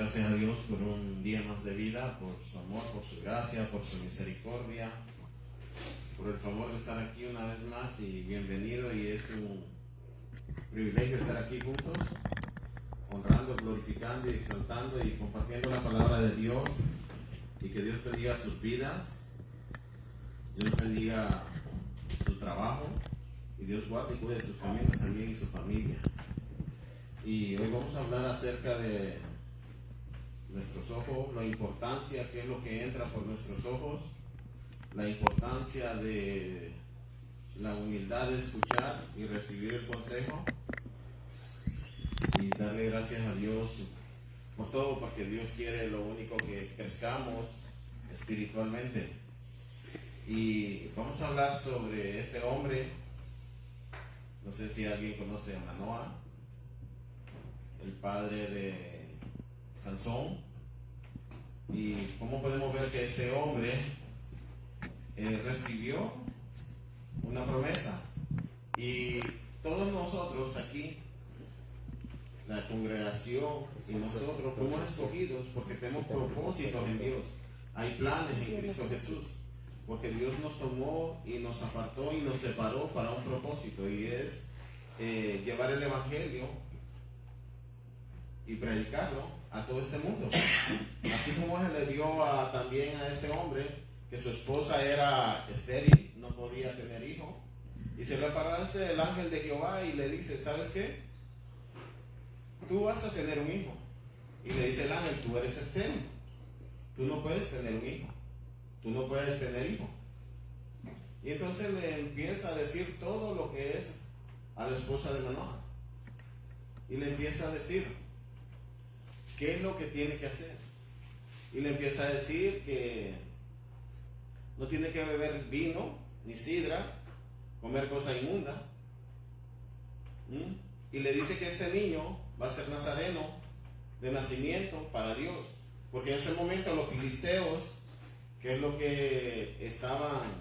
gracias a Dios por un día más de vida, por su amor, por su gracia, por su misericordia, por el favor de estar aquí una vez más y bienvenido. Y es un privilegio estar aquí juntos, honrando, glorificando y exaltando y compartiendo la palabra de Dios. Y que Dios bendiga sus vidas, Dios bendiga su trabajo y Dios guarde y cuide sus caminos también y su familia. Y hoy vamos a hablar acerca de nuestros ojos, la importancia, qué es lo que entra por nuestros ojos, la importancia de la humildad de escuchar y recibir el consejo y darle gracias a Dios por todo, porque Dios quiere lo único que crezcamos espiritualmente. Y vamos a hablar sobre este hombre. No sé si alguien conoce a Manoah, el padre de Sansón, y cómo podemos ver que este hombre recibió una promesa. Y todos nosotros aquí, la congregación y nosotros fuimos escogidos porque tenemos propósitos en Dios. Hay planes en Cristo Jesús, porque Dios nos tomó y nos apartó y nos separó para un propósito, y es llevar el evangelio y predicarlo a todo este mundo. Así como se le dio también a este hombre, que su esposa era estéril, no podía tener hijo, y se le aparece el ángel de Jehová y le dice: ¿sabes qué? Tú vas a tener un hijo. Y le dice el ángel: tú eres estéril, tú no puedes tener un hijo, tú no puedes tener hijo. Y entonces le empieza a decir todo lo que es a la esposa de Manoah, y le empieza a decir qué es lo que tiene que hacer, y le empieza a decir que no tiene que beber vino ni sidra, comer cosa inmunda. Y le dice que este niño va a ser nazareno de nacimiento para Dios, porque en ese momento los filisteos, que es lo que estaban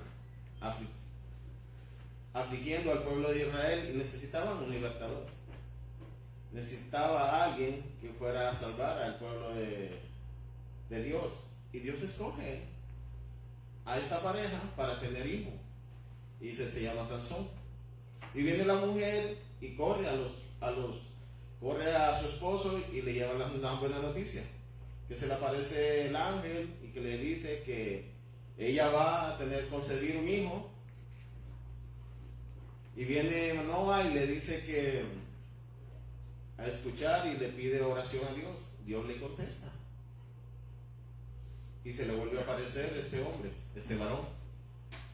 afligiendo al pueblo de Israel, y necesitaban un libertador, necesitaba a alguien que fuera a salvar al pueblo de Dios. Y Dios escoge a esta pareja para tener hijo, y se llama Sansón. Y viene la mujer y corre corre a su esposo y le lleva la buena noticia, que se le aparece el ángel y que le dice que ella va a concebir un hijo. Y viene Manoah y le dice que a escuchar, y le pide oración a Dios. Dios le contesta, y se le vuelve a aparecer este hombre, este varón.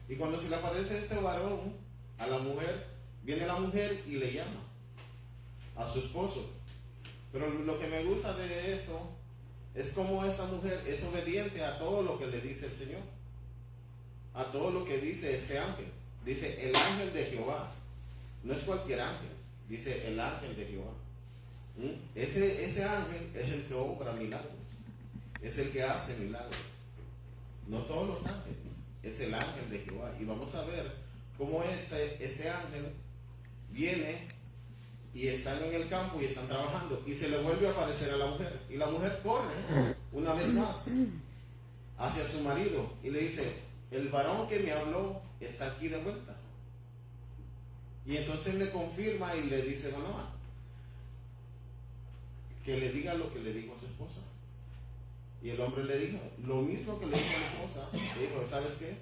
Y cuando se le aparece este varón a la mujer, viene la mujer y le llama a su esposo. Pero lo que me gusta de esto es cómo esta mujer es obediente a todo lo que le dice el Señor, a todo lo que dice este ángel. Dice el ángel de Jehová, no es cualquier ángel, dice el ángel de Jehová. Ese ángel es el que obra milagros, es el que hace milagros. No todos los ángeles, es el ángel de Jehová. Y vamos a ver cómo este ángel viene, y están en el campo y están trabajando, y se le vuelve a aparecer a la mujer, y la mujer corre una vez más hacia su marido y le dice: el varón que me habló está aquí de vuelta. Y entonces le confirma y le dice Manoah que le diga lo que le dijo a su esposa. Y el hombre le dijo lo mismo que le dijo a la esposa. Le dijo: ¿sabes qué?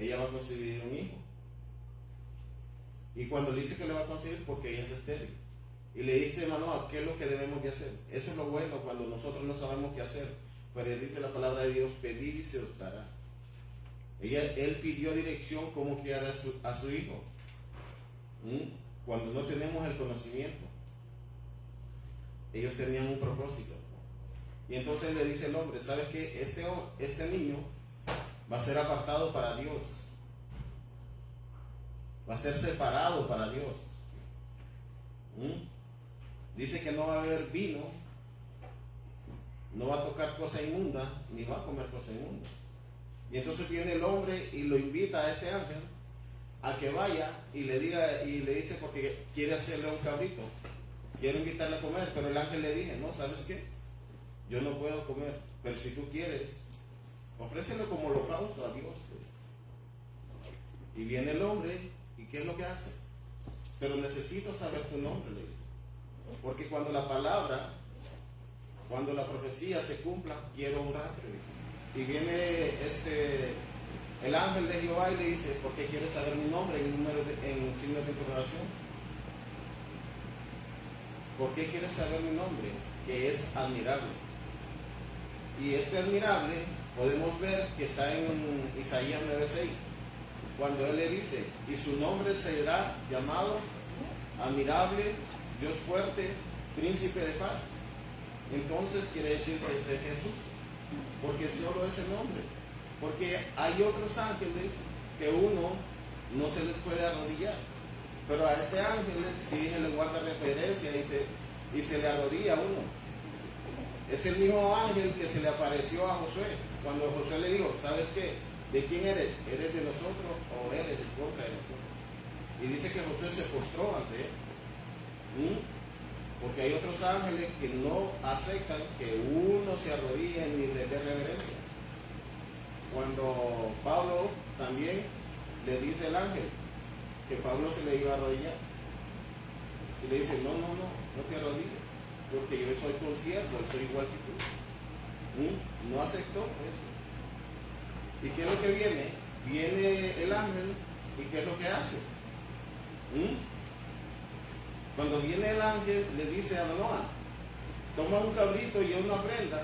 Ella va a concebir un hijo. Y cuando le dice que le va a concebir, porque ella es estéril, y le dice Manoah qué es lo que debemos de hacer. Eso es lo bueno cuando nosotros no sabemos qué hacer. Pero dice la palabra de Dios: pedir y se os dará. Él pidió dirección cómo criar a su hijo. Cuando no tenemos el conocimiento, ellos tenían un propósito. Y entonces le dice el hombre: ¿sabes qué? Este niño va a ser apartado para Dios, va a ser separado para Dios. Dice que no va a beber vino, no va a tocar cosa inmunda, ni va a comer cosa inmunda. Y entonces viene el hombre y lo invita a este ángel a que vaya y le diga, y le dice, porque quiere hacerle un cabrito, quiere invitarle a comer. Pero el ángel le dice: no, ¿sabes qué? yo no puedo comer, pero si tú quieres, ofrécelo como holocausto a Dios. Pues. Y viene el hombre, ¿y qué es lo que hace? Pero necesito saber tu nombre, le dice. Porque cuando la palabra, cuando la profecía se cumpla, quiero honrarte, dice. Y viene el ángel de Jehová y le dice, ¿por qué quieres saber mi nombre en signo de interrogación? ¿Por qué quieres saber mi nombre? Que es admirable. Y este admirable podemos ver que está en Isaías 9:6, cuando él le dice, y su nombre será llamado admirable, Dios fuerte, príncipe de paz. Entonces quiere decir que este es Jesús, porque solo ese nombre. Porque hay otros ángeles que uno no se les puede arrodillar, pero a este ángel sí se le guarda referencia y se le arrodilla a uno. Es el mismo ángel que se le apareció a Josué, cuando Josué le dijo, ¿sabes qué? ¿De quién eres? ¿Eres de nosotros o eres de contra de nosotros? Y dice que Josué se postró ante él. Porque hay otros ángeles que no aceptan que uno se arrodille ni le dé reverencia. Cuando Pablo también le dice al ángel que Pablo se le iba a arrodillar, y le dice, no te arrodilles, porque yo soy consiervo, soy igual que tú. No aceptó eso. ¿Y qué es lo que viene? Viene el ángel, ¿y qué es lo que hace? Cuando viene el ángel, le dice a Manoah, toma un cabrito y una ofrenda,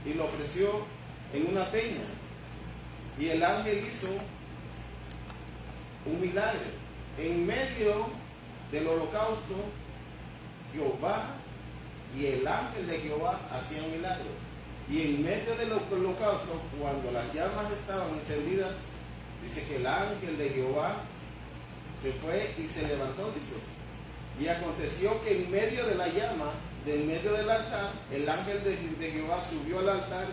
y lo ofreció en una peña. Y el ángel hizo un milagro. En medio del holocausto, Jehová y el ángel de Jehová hacían milagros. Y en medio del holocausto, cuando las llamas estaban encendidas, dice que el ángel de Jehová se fue y se levantó, dice. Y aconteció que en medio de la llama, en medio del altar, el ángel de Jehová subió al altar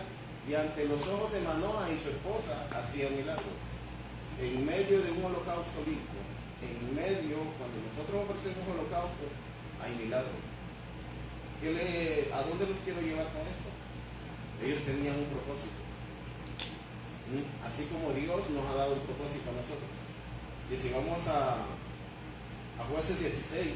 y ante los ojos de Manoah y su esposa hacía milagros. En medio de un holocausto limpio, en medio, cuando nosotros ofrecemos holocausto, hay milagros. ¿A dónde los quiero llevar con esto? Ellos tenían un propósito. Así como Dios nos ha dado un propósito a nosotros. Y si vamos a Jueces 16.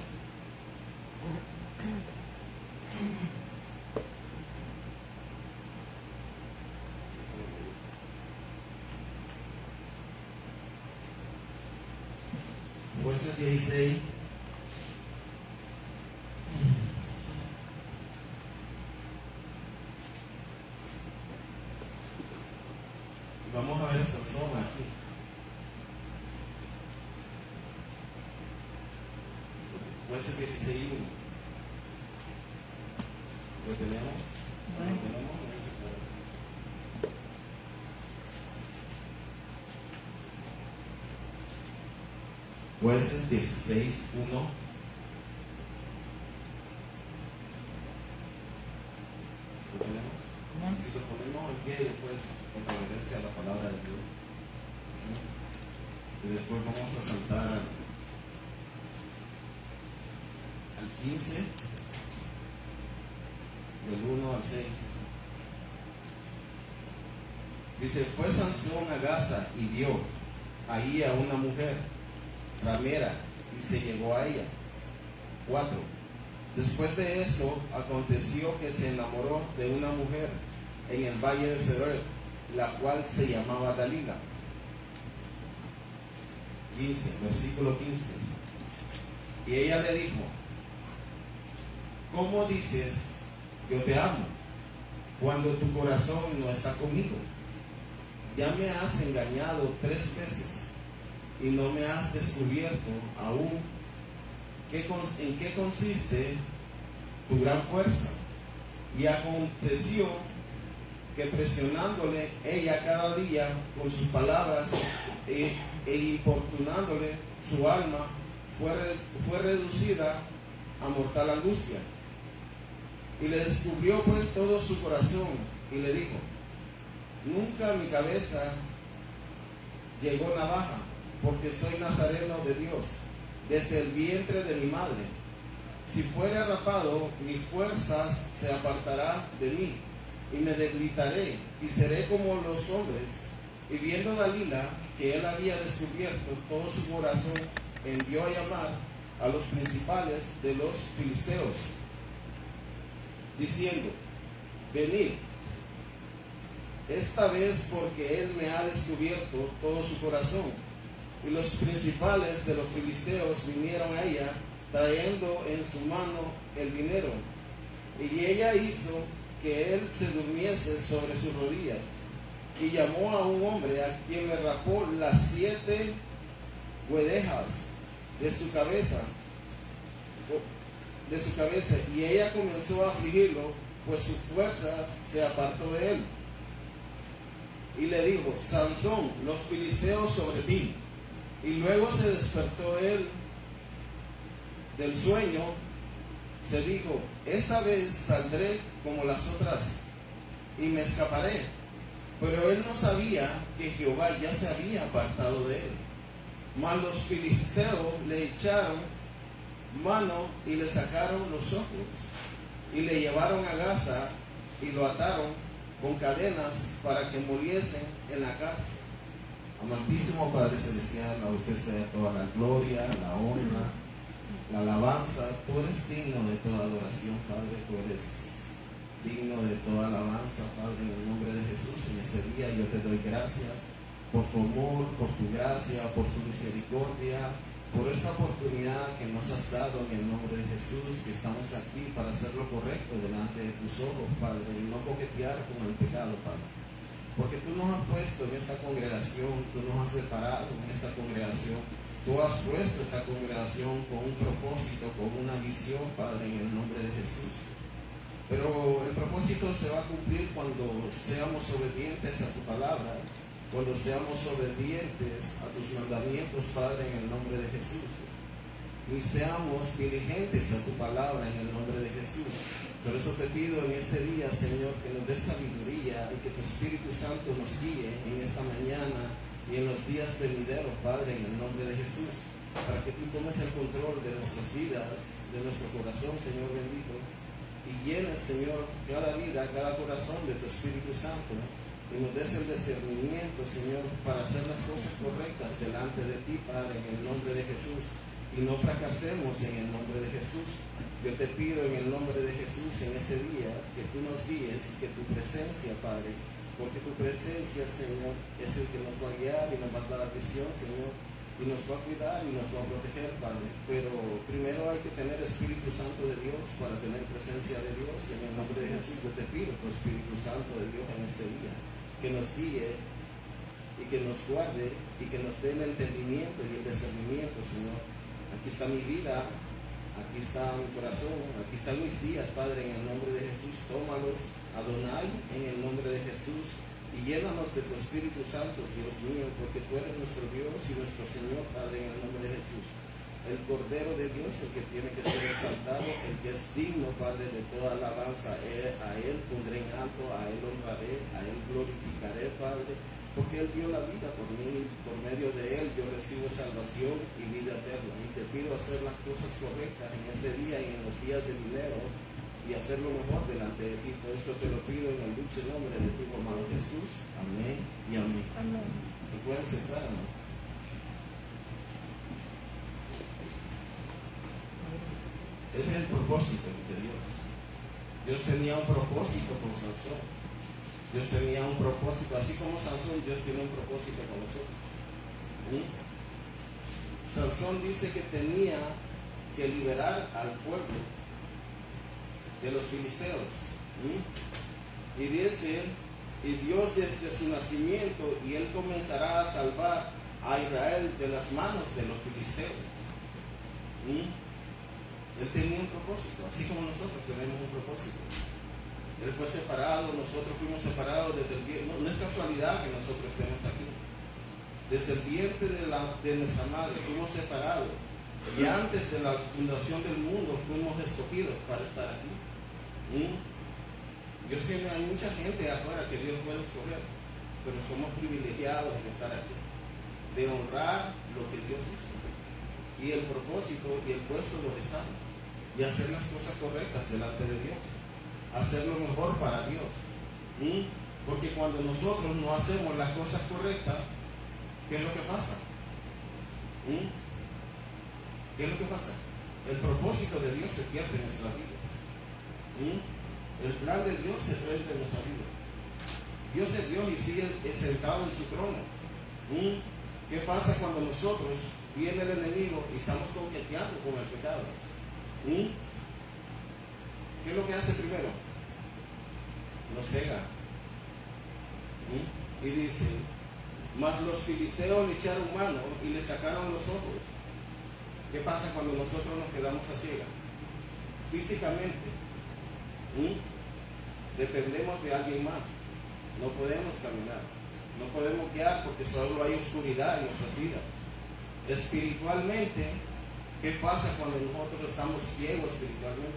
Jueces 16. Vamos a ver a Sansón aquí. Jueces 16:1. ¿Lo tenemos? ¿Lo tenemos? Jueces 16:1. ¿Lo tenemos? Si lo ponemos en pie después con reverencia a la palabra de Dios. Y después vamos a saltar al 15, del 1 al 6. Dice, fue Sansón a Gaza y vio ahí a una mujer ramera y se llegó a ella. 4. Después de eso aconteció que se enamoró de una mujer en el valle de Serer, la cual se llamaba Dalila. 15, versículo 15. Y ella le dijo, ¿cómo dices, yo te amo, cuando tu corazón no está conmigo? Ya me has engañado 3 veces y no me has descubierto aún en qué consiste tu gran fuerza. Y aconteció que presionándole ella cada día con sus palabras e importunándole, su alma fue reducida a mortal angustia. Y le descubrió pues todo su corazón y le dijo, nunca a mi cabeza llegó navaja, porque soy nazareno de Dios desde el vientre de mi madre. Si fuere rapado, mi fuerza se apartará de mí. y me debilitaré y seré como los hombres. Y viendo Dalila que él había descubierto todo su corazón, envió a llamar a los principales de los filisteos, diciendo: venid esta vez, porque él me ha descubierto todo su corazón. Y los principales de los filisteos vinieron a ella, trayendo en su mano el dinero. Y ella hizo que él se durmiese sobre sus rodillas, y llamó a un hombre, a quien le rapó las 7 guedejas de su cabeza, y ella comenzó a afligirlo, pues su fuerza se apartó de él. Y le dijo: Sansón, los filisteos sobre ti. Y luego se despertó él del sueño, se dijo: esta vez saldré como las otras y me escaparé. Pero él no sabía que Jehová ya se había apartado de él. Mas los filisteos le echaron mano y le sacaron los ojos, y le llevaron a Gaza y lo ataron con cadenas para que muriesen en la cárcel. Amantísimo Padre Celestial, a usted sea toda la gloria, la honra, la alabanza. Tú eres digno de toda adoración, Padre. Tú eres digno de toda alabanza, Padre. En el nombre de Jesús, en este día yo te doy gracias por tu amor, por tu gracia, por tu misericordia, por esta oportunidad que nos has dado en el nombre de Jesús, que estamos aquí para hacer lo correcto delante de tus ojos, Padre, y no coquetear con el pecado, Padre. Porque tú nos has puesto en esta congregación, tú nos has separado en esta congregación, tú has puesto esta congregación con un propósito, con una visión, Padre, en el nombre de Jesús. Pero el propósito se va a cumplir cuando seamos obedientes a tu palabra, cuando seamos obedientes a tus mandamientos, Padre, en el nombre de Jesús. Y seamos diligentes a tu palabra en el nombre de Jesús. Por eso te pido en este día, Señor, que nos des sabiduría y que tu Espíritu Santo nos guíe en esta mañana y en los días venideros, Padre, en el nombre de Jesús, para que tú tomes el control de nuestras vidas, de nuestro corazón, Señor bendito, y llenes, Señor, cada vida, cada corazón de tu Espíritu Santo, y nos des el discernimiento, Señor, para hacer las cosas correctas delante de ti, Padre, en el nombre de Jesús, y no fracasemos en el nombre de Jesús. Yo te pido en el nombre de Jesús en este día que tú nos guíes, que tu presencia, Padre, porque tu presencia, Señor, es el que nos va a guiar y nos va a dar visión, Señor, y nos va a cuidar y nos va a proteger, Padre. Pero primero hay que tener Espíritu Santo de Dios para tener presencia de Dios. En el nombre de Jesús yo te pido tu Espíritu Santo de Dios en este día, que nos guíe y que nos guarde y que nos dé el entendimiento y el discernimiento, Señor. Aquí está mi vida, aquí está mi corazón, aquí están mis días, Padre, en el nombre de Jesús. Tómalos, Adonai, en el nombre de Jesús, y llénanos de tu Espíritu Santo, Dios mío, porque tú eres nuestro Dios y nuestro Señor, Padre, en el nombre de Jesús. El Cordero de Dios, el que tiene que ser exaltado, el que es digno, Padre, de toda alabanza. A Él pondré en alto, a Él honraré, a Él glorificaré, Padre, porque Él dio la vida por mí, por medio de Él yo recibo salvación y vida eterna. Y te pido hacer las cosas correctas en este día y en los días de dinero, y hacer lo mejor delante de ti. Todo esto te lo pido en el dulce nombre de tu amado Jesús. Amén y amén. Amén. ¿Se pueden sentar, amén? Ese es el propósito de Dios. Dios tenía un propósito con Sansón. Dios tenía un propósito, así como Sansón, Dios tiene un propósito con nosotros. Sansón dice que tenía que liberar al pueblo de los filisteos. Y dice, y Dios desde su nacimiento, y Él comenzará a salvar a Israel de las manos de los filisteos. Él tenía un propósito, así como nosotros tenemos un propósito. Él fue separado, nosotros fuimos separados desde el vientre. No es casualidad que nosotros estemos aquí. Desde el vientre de nuestra madre fuimos separados. Y antes de la fundación del mundo fuimos escogidos para estar aquí. Dios tiene, hay mucha gente afuera que Dios puede escoger, pero somos privilegiados de estar aquí, de honrar lo que Dios hizo y el propósito y el puesto donde estamos, y hacer las cosas correctas delante de Dios, hacer lo mejor para Dios. Porque cuando nosotros no hacemos las cosas correctas, ¿qué es lo que pasa? ¿Qué es lo que pasa? El propósito de Dios se pierde en nuestra vida. El plan de Dios se pierde en nuestra vida. Dios es Dios y sigue sentado en su trono. ¿Qué pasa cuando nosotros viene el enemigo y estamos coqueteando con el pecado? ¿Qué es lo que hace primero? Nos cega. Y dice, mas los filisteos le echaron mano y le sacaron los ojos. ¿Qué pasa cuando nosotros nos quedamos a ciegas? Físicamente, dependemos de alguien más. No podemos caminar, no podemos guiar porque solo hay oscuridad en nuestras vidas. Espiritualmente, ¿qué pasa cuando nosotros estamos ciegos espiritualmente?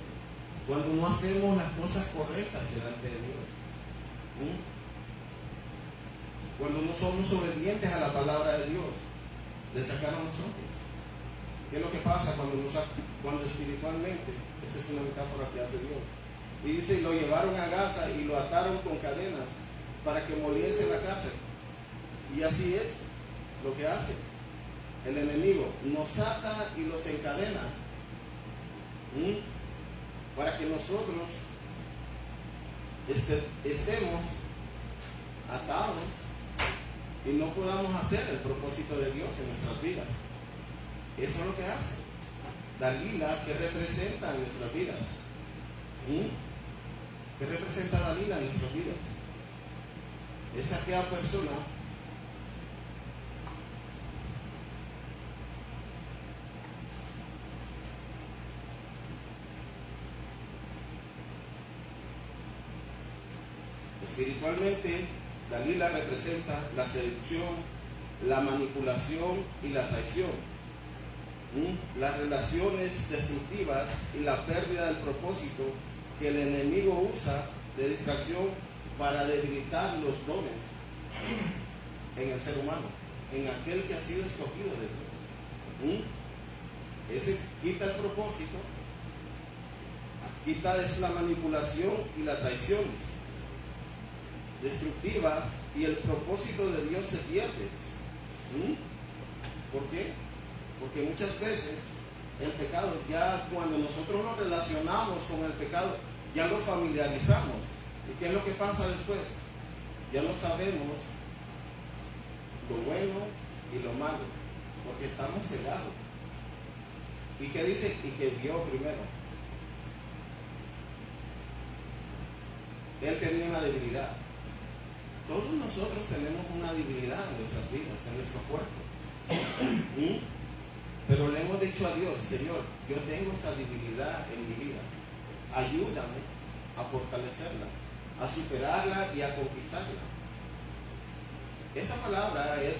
Cuando no hacemos las cosas correctas delante de Dios. Cuando no somos obedientes a la palabra de Dios, le sacaron los ojos. ¿Qué es lo que pasa cuando espiritualmente? Esta es una metáfora que hace Dios. Y dice, y lo llevaron a Gaza y lo ataron con cadenas para que moliese en la cárcel. Y así es lo que hace el enemigo. Nos ata y los encadena. Para que nosotros estemos atados y no podamos hacer el propósito de Dios en nuestras vidas. Eso es lo que hace Dalila, que representa en nuestras vidas. ¿Qué representa Dalila en nuestras vidas? Es aquella persona espiritualmente. Dalila representa la seducción, la manipulación y la traición, las relaciones destructivas y la pérdida del propósito que el enemigo usa de distracción para debilitar los dones en el ser humano, en aquel que ha sido escogido de Dios. Ese quita el propósito, quita la manipulación y las traiciones destructivas, y el propósito de Dios se pierde. ¿Por qué? Porque muchas veces el pecado, ya cuando nosotros nos relacionamos con el pecado, ya lo familiarizamos. ¿Y qué es lo que pasa después? Ya no sabemos lo bueno y lo malo, porque estamos cegados. ¿Y qué dice? Y que vio primero. Él tenía una debilidad. Todos nosotros tenemos una debilidad en nuestras vidas, en nuestro cuerpo. Pero le hemos dicho a Dios, Señor, yo tengo esta debilidad en mi vida. Ayúdame a fortalecerla, a superarla y a conquistarla. Esta palabra es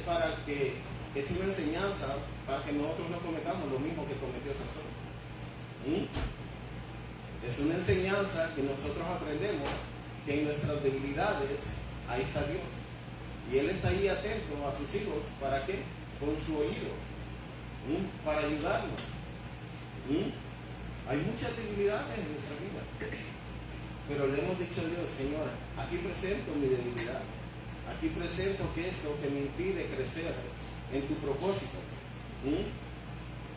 es una enseñanza para que nosotros no cometamos lo mismo que cometió Sansón. Es una enseñanza que nosotros aprendemos que en nuestras debilidades ahí está Dios. Y Él está ahí atento a sus hijos. ¿Para qué? Con su oído. Para ayudarnos. Hay muchas debilidades en nuestra vida. Pero le hemos dicho a Dios, Señor, aquí presento mi debilidad. Aquí presento que esto que me impide crecer en tu propósito.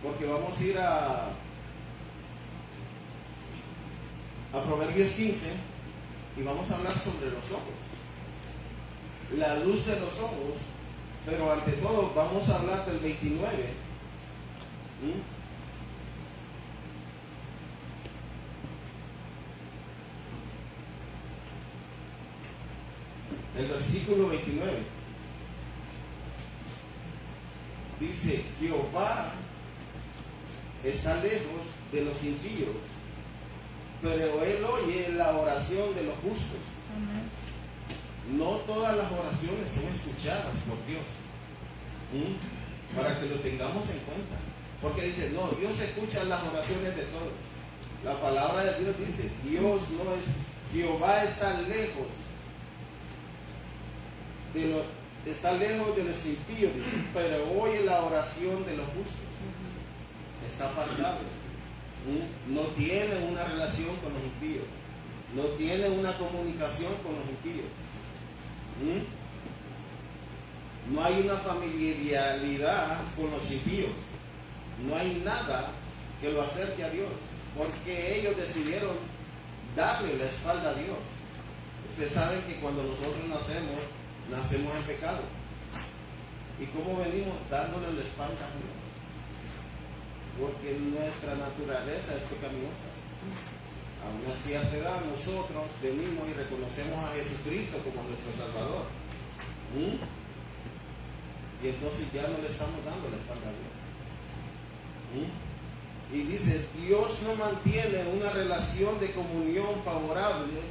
Porque vamos a ir a Proverbios 15 y vamos a hablar sobre los ojos. La luz de los ojos, pero ante todo vamos a hablar del 29. El versículo 29 dice, Jehová está lejos de los impíos, pero Él oye la oración de los justos. Amén. No todas las oraciones son escuchadas por Dios. Para que lo tengamos en cuenta. Porque dice, no, Dios escucha las oraciones de todos. La palabra de Dios dice, Dios no es, Jehová está lejos de los impíos, dice, pero oye la oración de los justos. Está apartado. No tiene una relación con los impíos. no tiene una comunicación con los impíos. No hay una familiaridad con los impíos. No hay nada que lo acerque a Dios, porque ellos decidieron darle la espalda a Dios. Ustedes saben que cuando nosotros nacemos en pecado. ¿Y cómo venimos? Dándole la espalda a Dios. Porque nuestra naturaleza es pecaminosa. A una cierta edad nosotros venimos y reconocemos a Jesucristo como nuestro Salvador. Y entonces ya no le estamos dando la espalda a Dios. Y dice, Dios no mantiene una relación de comunión favorable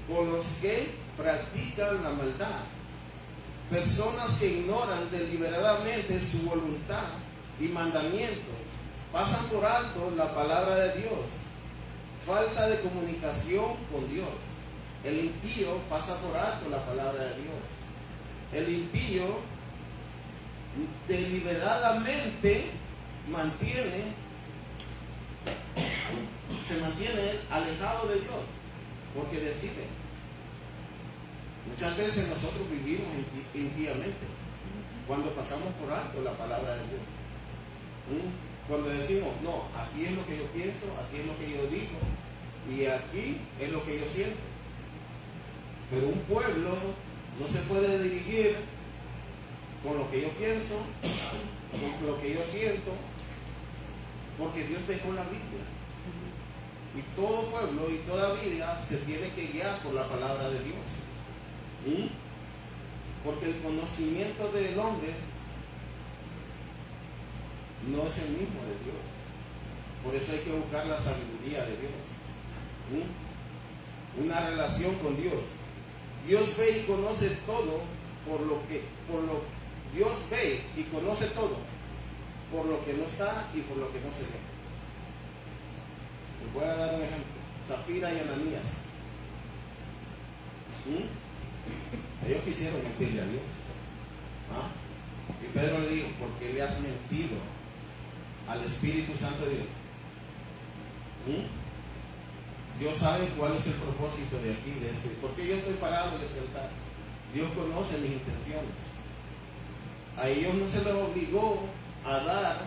con los que practican la maldad. Personas que ignoran deliberadamente su voluntad y mandamientos, pasan por alto la palabra de Dios. Falta de comunicación con Dios. El impío pasa por alto la palabra de Dios. El impío deliberadamente se mantiene alejado de Dios, porque decide. Muchas veces nosotros vivimos impíamente cuando pasamos por alto la palabra de Dios. Cuando decimos, no, aquí es lo que yo pienso, aquí es lo que yo digo, y aquí es lo que yo siento. Pero un pueblo no se puede dirigir con lo que yo pienso, con lo que yo siento, porque Dios dejó la Biblia. Y todo pueblo y toda vida se tiene que guiar por la palabra de Dios. Porque el conocimiento del hombre no es el mismo de Dios. Por eso hay que buscar la sabiduría de Dios. Una relación con Dios. Dios ve y conoce todo Dios ve y conoce todo por lo que no está y por lo que no se ve. Les voy a dar un ejemplo. Zafira y Ananías. Ellos quisieron mentirle a Dios. Y Pedro le dijo, ¿por qué le has mentido al Espíritu Santo de Dios? Dios sabe cuál es el propósito de aquí, de este. ¿Por qué yo estoy parado en este altar? Dios conoce mis intenciones. A ellos no se les obligó a dar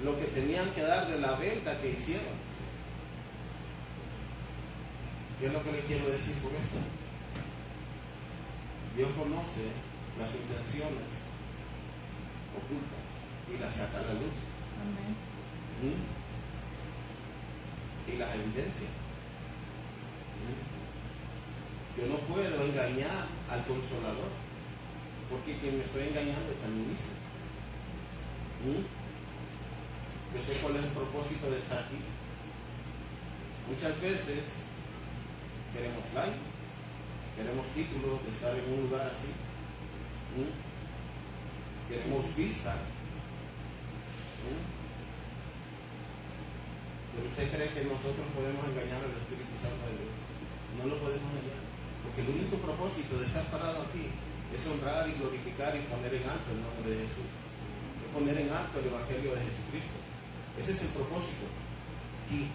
lo que tenían que dar de la venta que hicieron. ¿Qué es lo que les quiero decir con esto? Dios conoce las intenciones ocultas y las saca a la luz. Amén. Y las evidencia. Yo no puedo engañar al Consolador, porque quien me estoy engañando es a mí mismo. Yo sé cuál es el propósito de estar aquí. Muchas veces queremos like, queremos título de estar en un lugar así, queremos vista. Pero usted cree que nosotros podemos engañar al Espíritu Santo de Dios. No lo podemos engañar, porque el único propósito de estar parado aquí es honrar y glorificar y poner en alto el nombre de Jesús, es poner en alto el Evangelio de Jesucristo. Ese es el propósito aquí,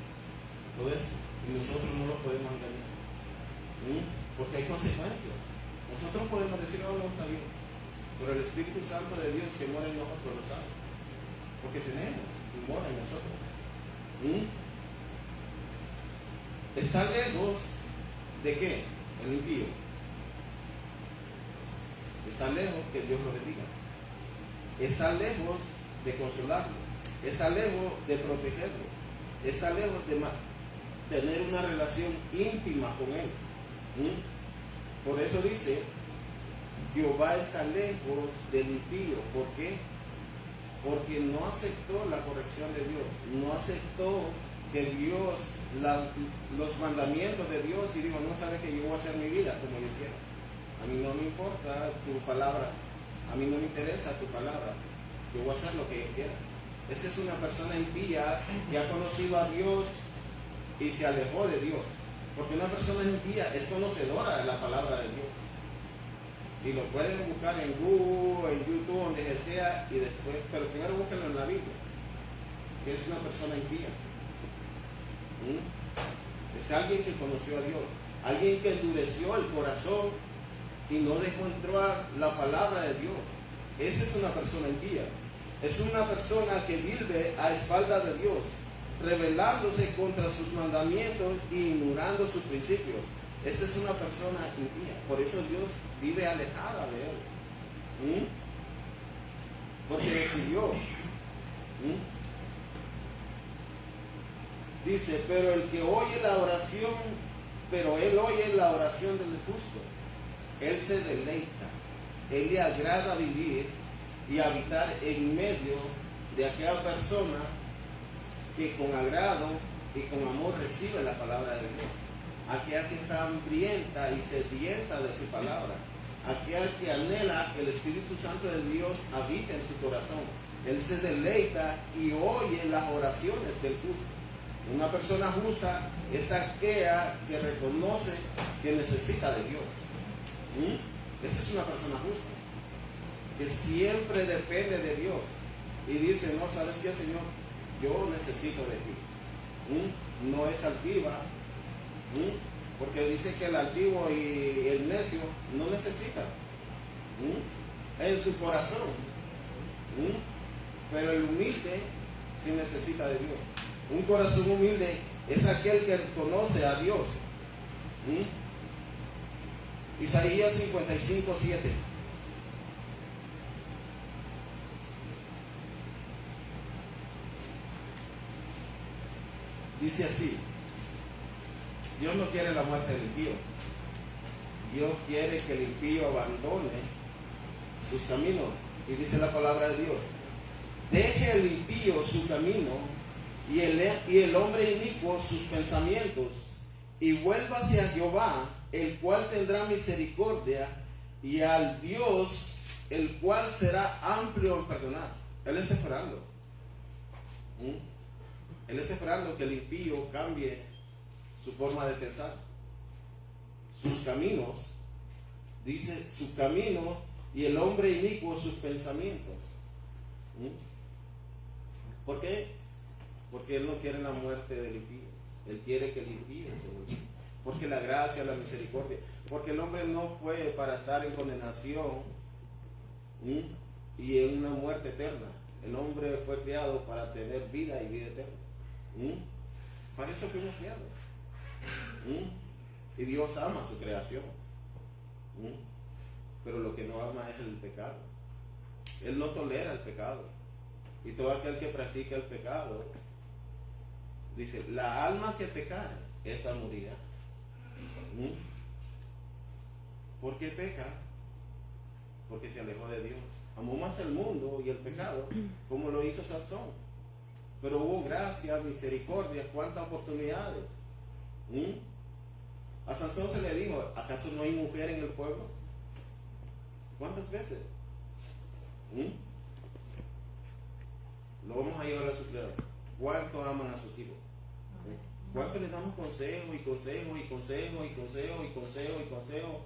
todo esto, y nosotros no lo podemos engañar, porque hay consecuencias. Nosotros podemos decir, no está bien, pero el Espíritu Santo de Dios que mora en nosotros lo sabe, porque tenemos y mora en nosotros. Está lejos de qué? El impío. Está lejos que Dios lo bendiga. Está lejos de consolarlo. Está lejos de protegerlo. Está lejos de tener una relación íntima con Él. Por eso dice, Jehová está lejos del impío. ¿Por qué? Porque no aceptó la corrección de Dios, no aceptó que Dios, los mandamientos de Dios, y dijo, no sabe que yo voy a hacer mi vida como yo quiero. A mí no me importa tu palabra, a mí no me interesa tu palabra, yo voy a hacer lo que yo quiera. Esa es una persona impía que ha conocido a Dios y se alejó de Dios. Porque una persona impía es conocedora de la palabra de Dios. Y lo pueden buscar en Google, en YouTube, donde sea, y después, pero primero búsquenlo en la Biblia, que es una persona impía. Es alguien que conoció a Dios, alguien que endureció el corazón y no dejó entrar la palabra de Dios. Esa es una persona impía. Es una persona que vive a espaldas de Dios, rebelándose contra sus mandamientos y ignorando sus principios. Esa es una persona impía. Por eso Dios vive alejada de él. Porque decidió. Dice, pero él oye la oración del justo. Él se deleita. Él le agrada vivir y habitar en medio de aquella persona que con agrado y con amor recibe la palabra de Dios. Aquella que está hambrienta y sedienta de su palabra. Aquella que anhela que el Espíritu Santo de Dios habite en su corazón. Él se deleita y oye las oraciones del justo. Una persona justa es aquella que reconoce que necesita de Dios. Esa es una persona justa, que siempre depende de Dios y dice, no, ¿sabes qué, Señor? Yo necesito de ti. No es altiva, porque dice que el altivo y el necio no necesitan en su corazón, pero el humilde sí necesita de Dios. Un corazón humilde es aquel que conoce a Dios. Isaías 55:7. Dice así: Dios no quiere la muerte del impío. Dios quiere que el impío abandone sus caminos. Y dice la palabra de Dios: deje el impío su camino y el hombre inicuo sus pensamientos, y vuélvase a Jehová, el cual tendrá misericordia, y al Dios, el cual será amplio en perdonar. Él está esperando. Él está esperando que el impío cambie su forma de pensar, sus caminos. Dice su camino, y el hombre inicuo sus pensamientos. ¿Por qué? Porque Él no quiere la muerte del impío. Él quiere que el impío se vuelva. Porque la gracia, la misericordia. Porque el hombre no fue para estar en condenación y en una muerte eterna. El hombre fue creado para tener vida y vida eterna. Para eso fuimos creados. Y Dios ama su creación. Pero lo que no ama es el pecado. Él no tolera el pecado. Y todo aquel que practica el pecado, dice, la alma que pecare, esa morirá. ¿Por qué peca? Porque se alejó de Dios. Amó más el mundo y el pecado, como lo hizo Sansón. Pero hubo gracia, misericordia, cuántas oportunidades. A Sansón se le dijo, ¿acaso no hay mujer en el pueblo? ¿Cuántas veces? Lo vamos a llevar a su claro. ¿Cuántos aman a sus hijos? ¿Cuánto les damos consejo y consejo y consejo y consejo y consejo y consejo?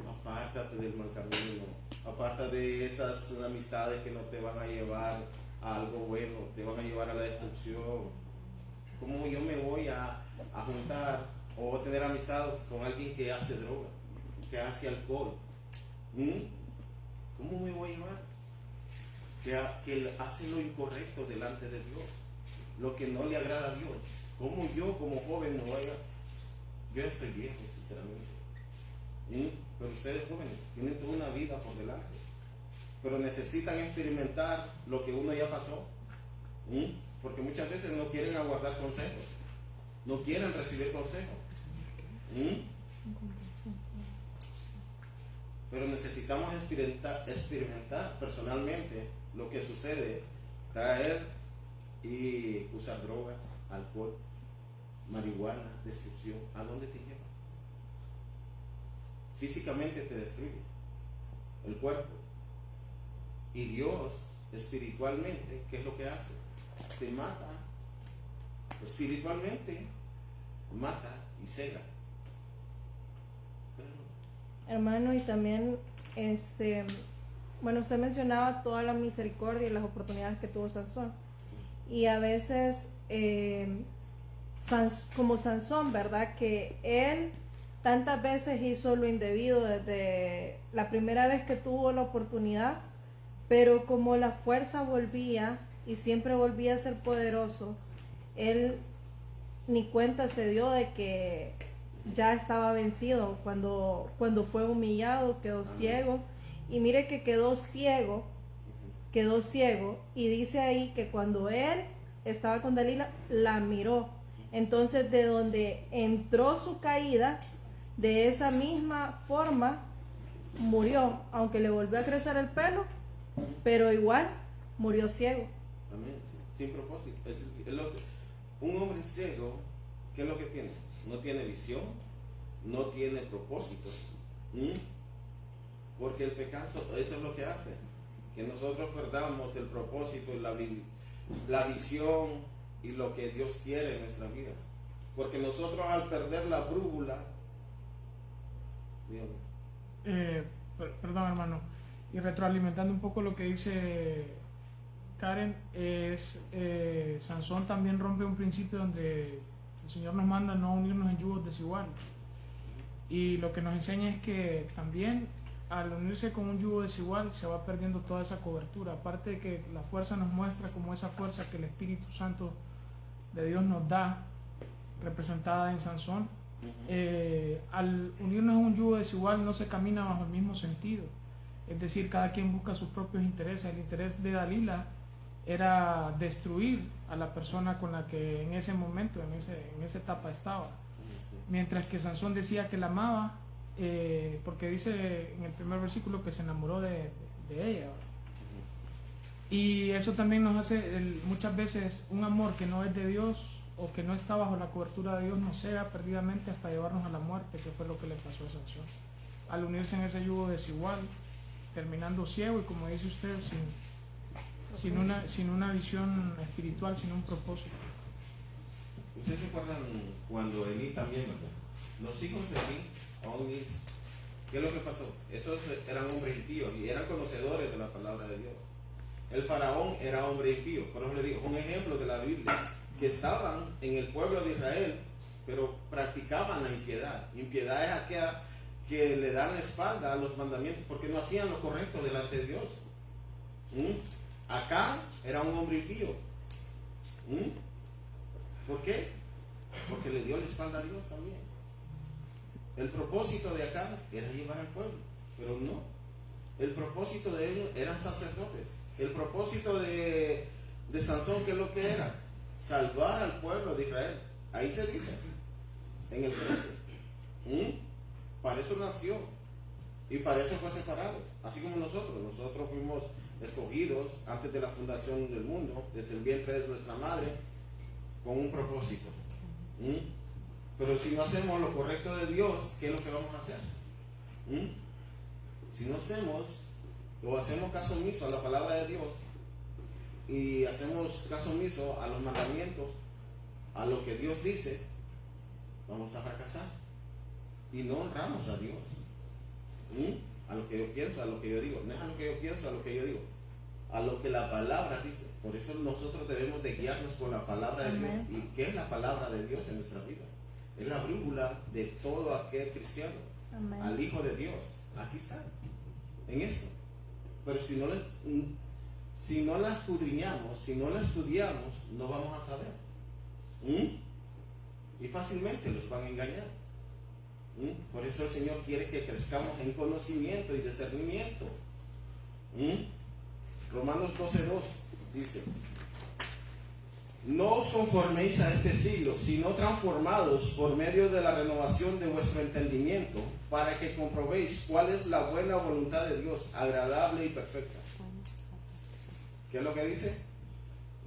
Apártate del mal camino, apártate de esas amistades que no te van a llevar a algo bueno, te van a llevar a la destrucción. ¿Cómo yo me voy a juntar o tener amistad con alguien que hace droga, que hace alcohol? ¿Cómo me voy a llevar? Que hace lo incorrecto delante de Dios, lo que no le agrada a Dios. ¿Cómo yo como joven no voy a? Yo estoy viejo, sinceramente. Pero ustedes jóvenes tienen toda una vida por delante, pero necesitan experimentar lo que uno ya pasó, porque muchas veces no quieren aguardar consejos, no quieren recibir consejos, pero necesitamos experimentar personalmente lo que sucede, traer y usar drogas, alcohol, marihuana, destrucción. ¿A dónde te lleva? Físicamente te destruye el cuerpo. Y Dios, espiritualmente, ¿qué es lo que hace? Te mata. Espiritualmente, mata y cega. Hermano, y también, bueno, usted mencionaba toda la misericordia y las oportunidades que tuvo Sansón. Y a veces como Sansón, ¿verdad? Que él tantas veces hizo lo indebido desde la primera vez que tuvo la oportunidad, pero como la fuerza volvía y siempre volvía a ser poderoso, él ni cuenta se dio de que ya estaba vencido. Cuando fue humillado, quedó ciego, y mire que quedó ciego, y dice ahí que cuando él estaba con Dalila, la miró. Entonces, de donde entró su caída, de esa misma forma murió, aunque le volvió a crecer el pelo, pero igual murió ciego. Amén. Sin propósito. Un hombre ciego, ¿qué es lo que tiene? No tiene visión, no tiene propósitos. Porque el pecado, eso es lo que hace, que nosotros perdamos el propósito, la visión y lo que Dios quiere en nuestra vida. Porque nosotros, al perder la brújula, perdón, hermano, y retroalimentando un poco lo que dice Karen, Sansón también rompe un principio donde el Señor nos manda no unirnos en yugos desiguales, y lo que nos enseña es que también al unirse con un yugo desigual se va perdiendo toda esa cobertura. Aparte de que la fuerza nos muestra como esa fuerza que el Espíritu Santo de Dios nos da, representada en Sansón, al unirnos a un yugo desigual no se camina bajo el mismo sentido. Es decir, cada quien busca sus propios intereses. El interés de Dalila era destruir a la persona con la que en ese momento, en esa etapa estaba. Mientras que Sansón decía que la amaba, porque dice en el primer versículo que se enamoró de ella. Y eso también nos hace, muchas veces, un amor que no es de Dios o que no está bajo la cobertura de Dios nos cega perdidamente hasta llevarnos a la muerte, que fue lo que le pasó a Sansón. Al unirse en ese yugo desigual, terminando ciego y, como dice usted, sin una visión espiritual, sin un propósito. ¿Ustedes se acuerdan cuando Elí también, verdad? Los hijos de Elí, ¿qué es lo que pasó? Esos eran hombres impíos y eran conocedores de la palabra de Dios. El faraón era hombre impío, por eso le digo, un ejemplo de la Biblia, que estaban en el pueblo de Israel, pero practicaban la impiedad. Impiedad es aquella que le dan la espalda a los mandamientos porque no hacían lo correcto delante de Dios. Acá era un hombre impío. ¿Por qué? Porque le dio la espalda a Dios también. El propósito de acá era llevar al pueblo, pero no. El propósito de ellos eran sacerdotes. El propósito de Sansón, ¿qué es lo que era? Salvar al pueblo de Israel. Ahí se dice, en el 13. Para eso nació y para eso fue separado. Así como nosotros fuimos escogidos antes de la fundación del mundo, desde el vientre de nuestra madre, con un propósito. Pero si no hacemos lo correcto de Dios, ¿qué es lo que vamos a hacer? Si no hacemos o hacemos caso omiso a la palabra de Dios y hacemos caso omiso a los mandamientos, a lo que Dios dice, vamos a fracasar y no honramos a Dios. A lo que yo pienso, a lo que yo digo, no es a lo que yo pienso, a lo que yo digo, a lo que la palabra dice. Por eso nosotros debemos de guiarnos con la palabra de Dios. ¿Y qué es la palabra de Dios en nuestra vida? Es la brújula de todo aquel cristiano. Amén. Al Hijo de Dios. Aquí está, en esto. Pero si no la escudriñamos, si no la estudiamos, no vamos a saber. Y fácilmente los van a engañar. Por eso el Señor quiere que crezcamos en conocimiento y discernimiento. Romanos 12:2 dice: no os conforméis a este siglo, sino transformados por medio de la renovación de vuestro entendimiento, para que comprobéis cuál es la buena voluntad de Dios, agradable y perfecta. ¿Qué es lo que dice?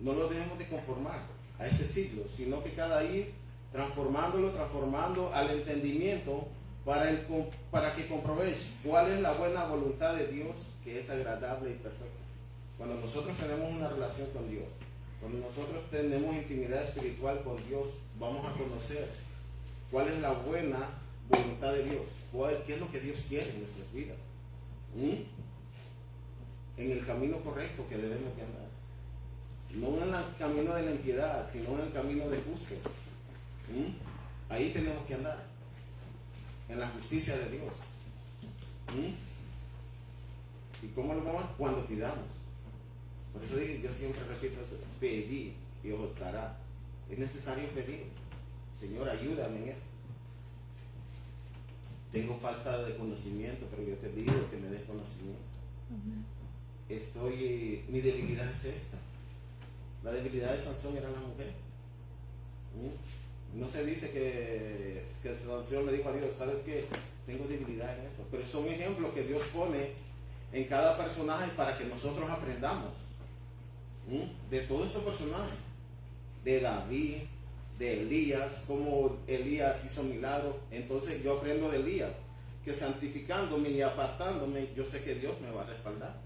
No nos dejemos de conformar a este siglo, sino que cada ir transformando al entendimiento, para que comprobéis cuál es la buena voluntad de Dios, que es agradable y perfecta. Cuando nosotros tenemos una relación con Dios, cuando nosotros tenemos intimidad espiritual con Dios, vamos a conocer cuál es la buena voluntad de Dios, qué es lo que Dios quiere en nuestras vidas, en el camino correcto que debemos de andar, no en el camino de la impiedad, sino en el camino de justo. Ahí tenemos que andar, en la justicia de Dios. ¿Y cómo lo vamos? Cuando pidamos. Por eso yo siempre repito eso: pedid y os dará. Es necesario pedir. Señor, ayúdame en esto. Tengo falta de conocimiento, pero yo te pido que me des conocimiento. Mi debilidad es esta. La debilidad de Sansón era la mujer. No se dice que Sansón le dijo a Dios: ¿sabes qué? Tengo debilidad en esto. Pero son ejemplos que Dios pone en cada personaje para que nosotros aprendamos. De todos estos personajes, de David, de Elías, cómo Elías hizo milagros. Entonces yo aprendo de Elías, que santificándome y apartándome, yo sé que Dios me va a respaldar.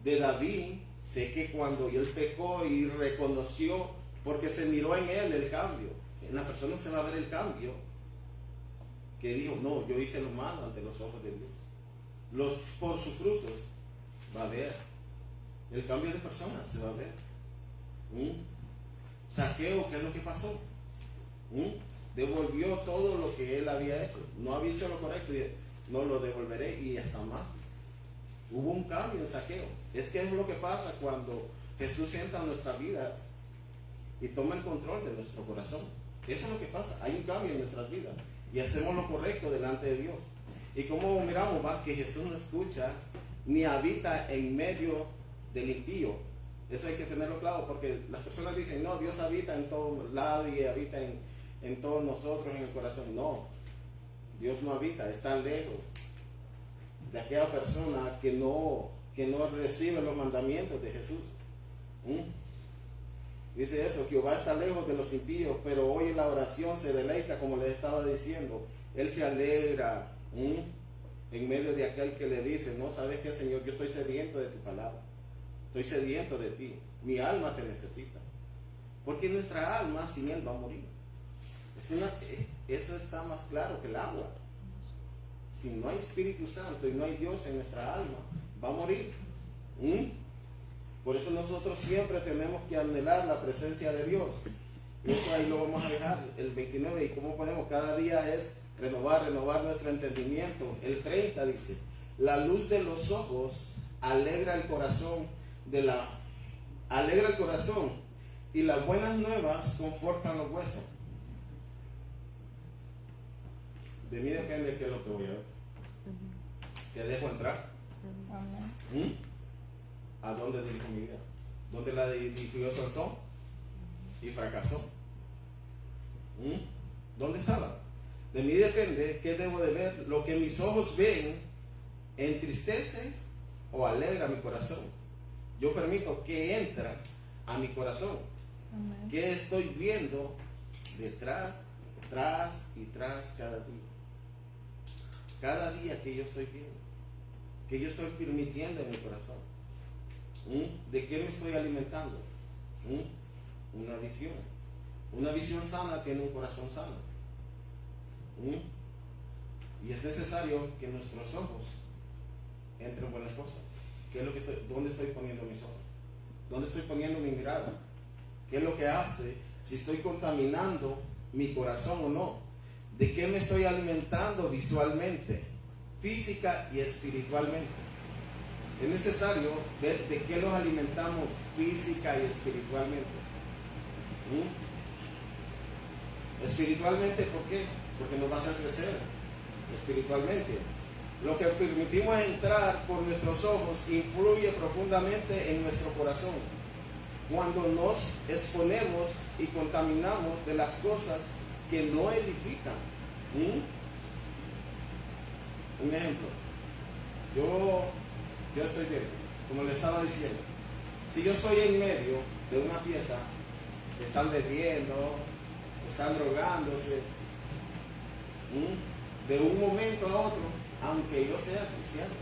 De David, sé que cuando él pecó y reconoció, porque se miró en él el cambio, en la persona se va a ver el cambio, que dijo: no, yo hice lo malo ante los ojos de Dios. Por sus frutos va a ver el cambio de persona, se va a ver. Saqueo, ¿qué es lo que pasó? Devolvió todo lo que él había hecho. No había hecho lo correcto y no lo devolveré, y hasta más. Hubo un cambio en Saqueo. Es que es lo que pasa cuando Jesús entra en nuestras vidas y toma el control de nuestro corazón. Eso es lo que pasa. Hay un cambio en nuestras vidas y hacemos lo correcto delante de Dios. Y como miramos, va, que Jesús no escucha ni habita en medio del impío. Eso hay que tenerlo claro, porque las personas dicen: no, Dios habita en todo lado y habita en todos nosotros, en el corazón. No, Dios no habita, está lejos de aquella persona que no recibe los mandamientos de Jesús. Dice eso: Jehová está lejos de los impíos, pero oye la oración, se deleita, como les estaba diciendo. Él se alegra en medio de aquel que le dice: no, ¿sabes qué, Señor? Yo estoy sediento de tu palabra. Estoy sediento de ti. Mi alma te necesita. Porque nuestra alma sin Él va a morir. Eso está más claro que el agua. Si no hay Espíritu Santo y no hay Dios en nuestra alma, va a morir. Por eso nosotros siempre tenemos que anhelar la presencia de Dios. Y eso ahí lo vamos a dejar, el 29. Y cómo podemos, cada día es renovar nuestro entendimiento. El 30 dice: la luz de los ojos alegra el corazón y las buenas nuevas confortan los huesos. De mí depende qué es lo que voy a ver. ¿Te dejo entrar? ¿A dónde dirijo mi vida? ¿Dónde la dirigió Sansón? Y fracasó. ¿Dónde estaba? De mí depende qué debo de ver. Lo que mis ojos ven entristece o alegra mi corazón. Yo permito que entra a mi corazón. ¿Qué estoy viendo detrás, tras y tras cada día? Cada día que yo estoy viendo, que yo estoy permitiendo en mi corazón. ¿De qué me estoy alimentando? Una visión. Una visión sana tiene un corazón sano. Y es necesario que nuestros ojos entren buenas cosas. ¿Qué es lo que ¿dónde estoy poniendo mis ojos? ¿Dónde estoy poniendo mi mirada? ¿Qué es lo que hace? Si estoy contaminando mi corazón o no. ¿De qué me estoy alimentando visualmente, física y espiritualmente? Es necesario ver de qué nos alimentamos física y espiritualmente. Espiritualmente, ¿por qué? Porque nos va a hacer crecer espiritualmente. Lo que permitimos entrar por nuestros ojos influye profundamente en nuestro corazón. Cuando nos exponemos y contaminamos de las cosas que no edifican. Un ejemplo. Yo estoy bien, como le estaba diciendo. Si yo estoy en medio de una fiesta, están bebiendo, están drogándose, de un momento a otro, aunque yo sea cristiano,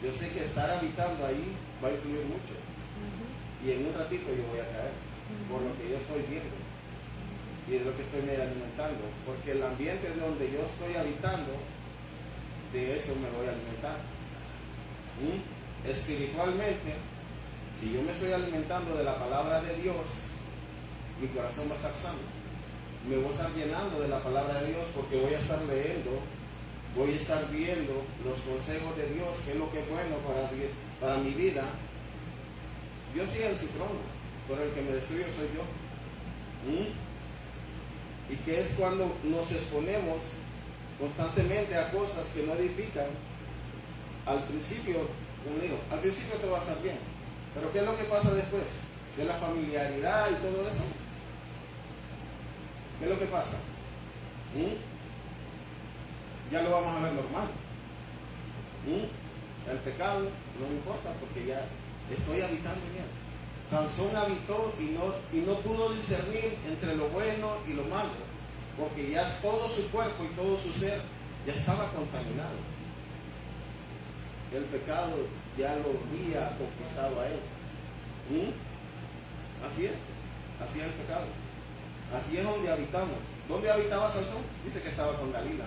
yo sé que estar habitando ahí va a influir mucho. Y en un ratito yo voy a caer, por lo que yo estoy viendo y de lo que estoy alimentando, porque el ambiente donde yo estoy habitando, de eso me voy a alimentar. Espiritualmente, si yo me estoy alimentando de la palabra de Dios, mi corazón va a estar sano. Me voy a estar llenando de la palabra de Dios porque voy a estar leyendo, voy a estar viendo los consejos de Dios, qué es lo que es bueno para mi vida. Dios sigue en su trono, pero el que me destruye soy yo. Y que es cuando nos exponemos constantemente a cosas que no edifican. Al principio, como digo, al principio todo va a estar bien, pero ¿qué es lo que pasa después? De la familiaridad y todo eso. ¿Qué es lo que pasa? Ya lo vamos a ver normal. El pecado no me importa porque ya estoy habitando bien. Sansón habitó y no pudo discernir entre lo bueno y lo malo, porque ya todo su cuerpo y todo su ser ya estaba contaminado. El pecado ya lo había conquistado a él. Así es el pecado. Así es donde habitamos. ¿Dónde habitaba Sansón? Dice que estaba con Dalila.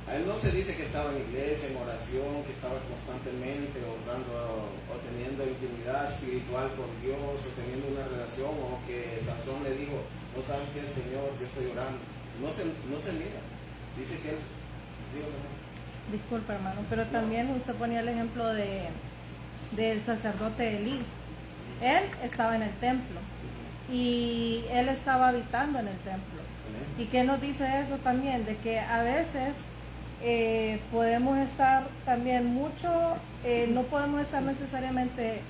A él no se dice que estaba en iglesia, en oración, que estaba constantemente orando o teniendo intimidad espiritual con Dios, o teniendo una relación, o que Sansón le dijo, no sabes qué, Señor, yo estoy orando. No se mira. Dice que él... Disculpa, hermano, pero también usted ponía el ejemplo del sacerdote Elí. Él estaba en el templo y él estaba habitando en el templo. ¿Y qué nos dice eso también? De que a veces podemos estar también no podemos estar necesariamente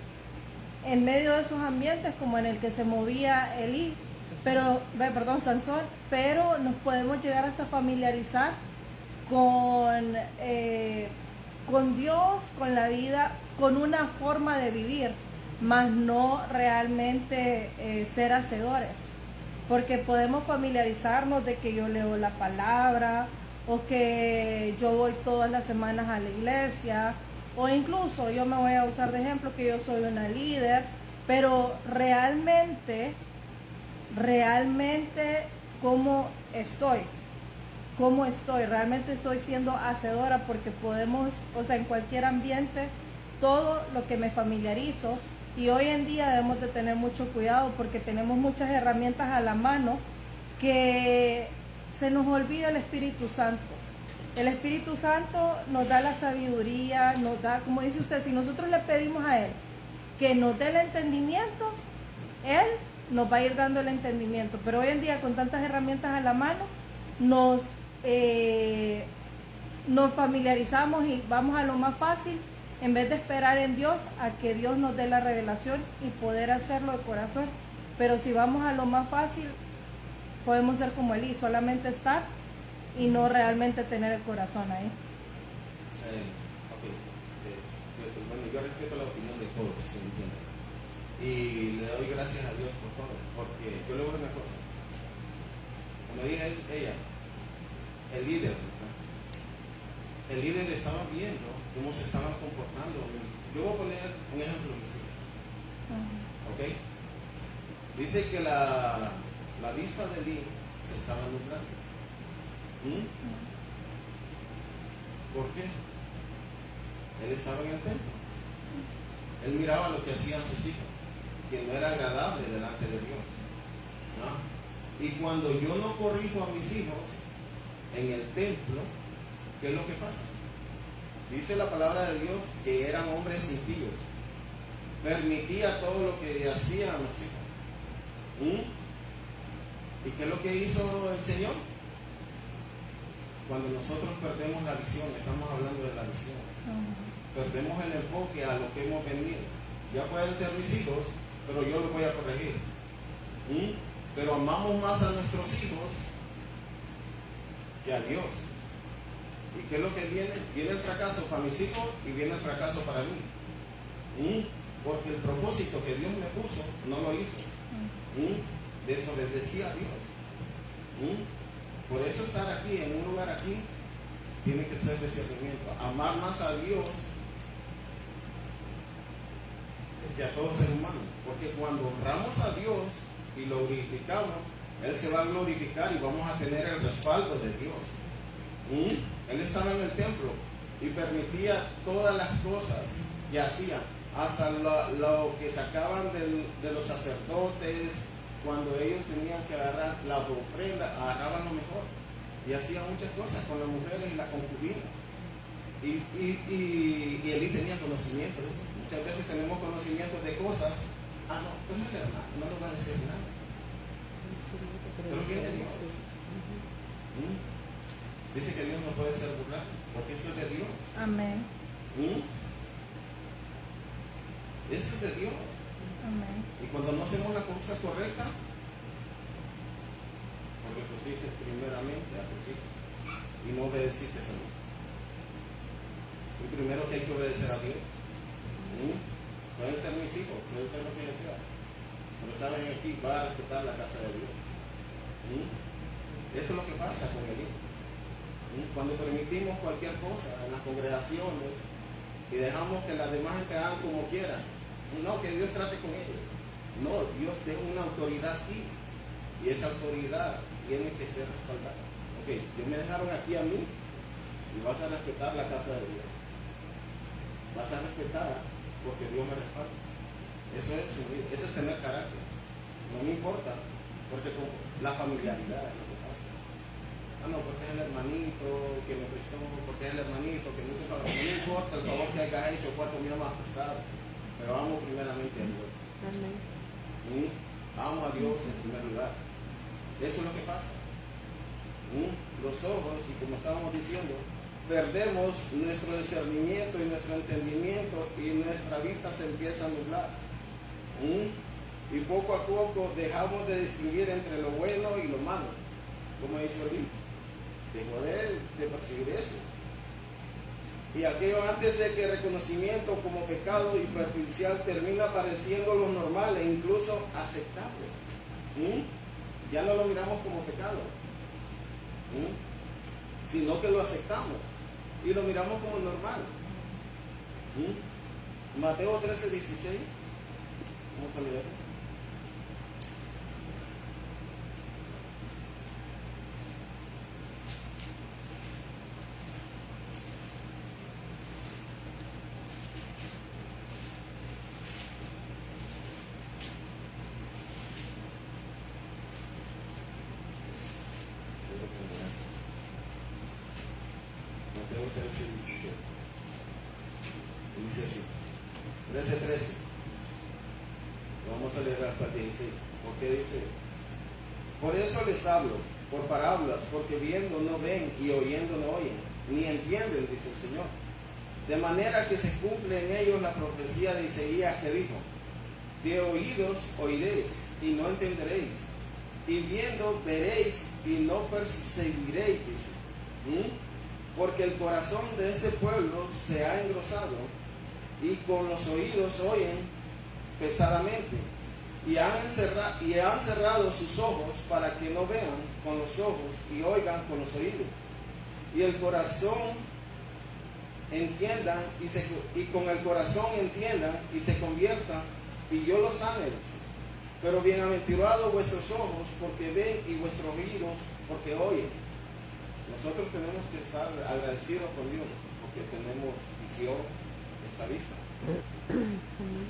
en medio de esos ambientes como en el que se movía Sansón, pero nos podemos llegar hasta familiarizar con Dios, con la vida, con una forma de vivir, mas no realmente ser hacedores. Porque podemos familiarizarnos de que yo leo la palabra, o que yo voy todas las semanas a la iglesia, o incluso yo me voy a usar de ejemplo que yo soy una líder, pero realmente, ¿cómo estoy? Realmente estoy siendo hacedora, porque podemos, en cualquier ambiente, todo lo que me familiarizo. Y hoy en día debemos de tener mucho cuidado porque tenemos muchas herramientas a la mano que se nos olvida el Espíritu Santo. El Espíritu Santo nos da la sabiduría, nos da, como dice usted, si nosotros le pedimos a Él que nos dé el entendimiento, Él nos va a ir dando el entendimiento. Pero hoy en día, con tantas herramientas a la mano, nos familiarizamos y vamos a lo más fácil, en vez de esperar en Dios a que Dios nos dé la revelación y poder hacerlo de corazón. Pero si vamos a lo más fácil, podemos ser como Elí, solamente estar y no realmente tener el corazón ahí. Bueno, yo respeto la opinión de todos, ¿se entiende? Y le doy gracias a Dios por todo, porque yo le voy a decir una cosa. Como dije, es ella, el líder, ¿verdad? El líder estaba viendo cómo se estaban comportando. Yo voy a poner un ejemplo de sí. ¿Ok? Dice que la vista de Elí se estaba nublando. ¿Por qué? Él estaba en el templo. Él miraba lo que hacían sus hijos, que no era agradable delante de Dios. ¿No? Y cuando yo no corrijo a mis hijos en el templo, ¿qué es lo que pasa? Dice la palabra de Dios que eran hombres impíos. Permitía todo lo que hacían los hijos. ¿Y qué es lo que hizo el Señor? Cuando nosotros perdemos la visión, estamos hablando de la visión, perdemos el enfoque a lo que hemos venido. Ya pueden ser mis hijos, pero yo los voy a corregir. Pero amamos más a nuestros hijos que a Dios. ¿Y qué es lo que viene? Viene el fracaso para mis hijos y viene el fracaso para mí. Porque el propósito que Dios me puso no lo hizo. Desobedecía a Dios. Por eso estar aquí, en un lugar aquí, tiene que ser discernimiento. Amar más a Dios que a todo ser humano. Porque cuando honramos a Dios y lo glorificamos, Él se va a glorificar y vamos a tener el respaldo de Dios. Él estaba en el templo y permitía todas las cosas que hacía. hasta lo que sacaban de los sacerdotes, cuando ellos tenían que agarrar la ofrenda, agarraban lo mejor y hacían muchas cosas con las mujeres y la concubina. Y Elí tenía conocimiento de eso. Muchas veces tenemos conocimiento de cosas. No, pero el hermano no nos va a decir nada. Pero ¿quién es Dios? Dice que Dios no puede ser burlado, porque esto es de Dios. Amén. Esto es de Dios. Amén. Y cuando no hacemos la cosa correcta, porque pusiste primeramente a tus hijos y no obedeciste a mí. Y primero que hay que obedecer a Dios. Pueden ser mis hijos, pueden ser lo que sea, pero saben, aquí va a respetar la casa de Dios. Eso es lo que pasa con el hijo. Cuando permitimos cualquier cosa en las congregaciones y dejamos que las demás gente hagan como quieran, no, que Dios trate con ellos. No, Dios tiene una autoridad aquí y esa autoridad tiene que ser respaldada. Ok, Dios me dejaron aquí a mí y vas a respetar la casa de Dios. Vas a respetar porque Dios me respalda. Eso es tener carácter. No me importa, porque con la familiaridad es lo que pasa. No, porque es el hermanito que me prestó, porque es el hermanito que me hizo favor. No me importa el favor que hayas hecho, cuánto me has prestado, pero amo primeramente a Dios. Amén. Amo a Dios en primer lugar. Eso es lo que pasa. Los ojos, y como estábamos diciendo, perdemos nuestro discernimiento y nuestro entendimiento y nuestra vista se empieza a nublar. Y poco a poco dejamos de distinguir entre lo bueno y lo malo. Como dice Olí, dejó de percibir eso. Y aquello antes de que el reconocimiento como pecado y perjudicial termina pareciendo lo normal e incluso aceptable. Ya no lo miramos como pecado, sino que lo aceptamos y lo miramos como normal. Mateo 13:16. Vamos a leer. Mateo 13:17. Dice así. 13:13. Vamos a leer hasta el 16. ¿Por qué dice? Por eso les hablo, por parábolas, porque viendo no ven y oyendo no oyen, ni entienden, dice el Señor. De manera que se cumple en ellos la profecía de Isaías que dijo: de oídos oiréis y no entenderéis, y viendo veréis y no percibiréis, dice. Porque el corazón de este pueblo se ha engrosado y con los oídos oyen pesadamente y han cerrado sus ojos para que no vean con los ojos y oigan con los oídos y el corazón entiendan y con el corazón entiendan y se conviertan y yo los sane. Pero bienaventurados vuestros ojos porque ven y vuestros oídos porque oyen. Nosotros tenemos que estar agradecidos con Dios porque tenemos visión, esta vista.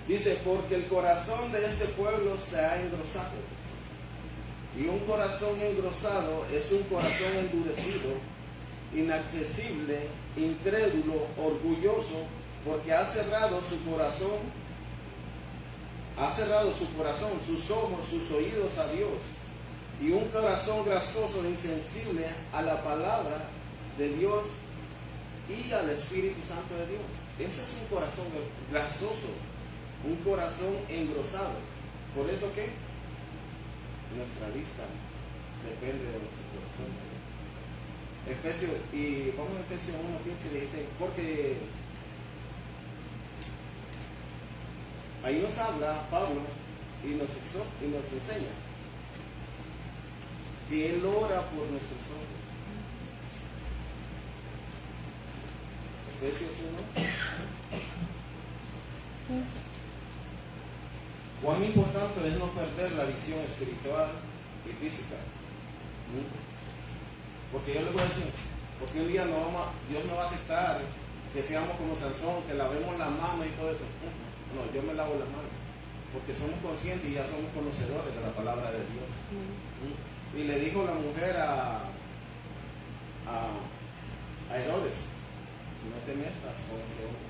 Dice, porque el corazón de este pueblo se ha engrosado. Y un corazón engrosado es un corazón endurecido, inaccesible, incrédulo, orgulloso, porque ha cerrado su corazón, sus ojos, sus oídos a Dios. Y un corazón grasoso, insensible a la palabra de Dios y al Espíritu Santo de Dios. Ese es un corazón grasoso, un corazón engrosado. ¿Por eso qué? Nuestra vista depende de nuestro corazón. Vamos a Efesios 1:15-16, porque ahí nos habla Pablo y nos enseña que Él ora por nuestros ojos. Efesios 1. Cuán importante es no perder la visión espiritual y física. Porque yo les voy a decir, porque un día Dios no va a aceptar que seamos como Sansón, que lavemos las manos y todo eso. No, yo me lavo las manos. Porque somos conscientes y ya somos conocedores de la palabra de Dios. Y le dijo la mujer a Herodes, no te metas con ese hombre,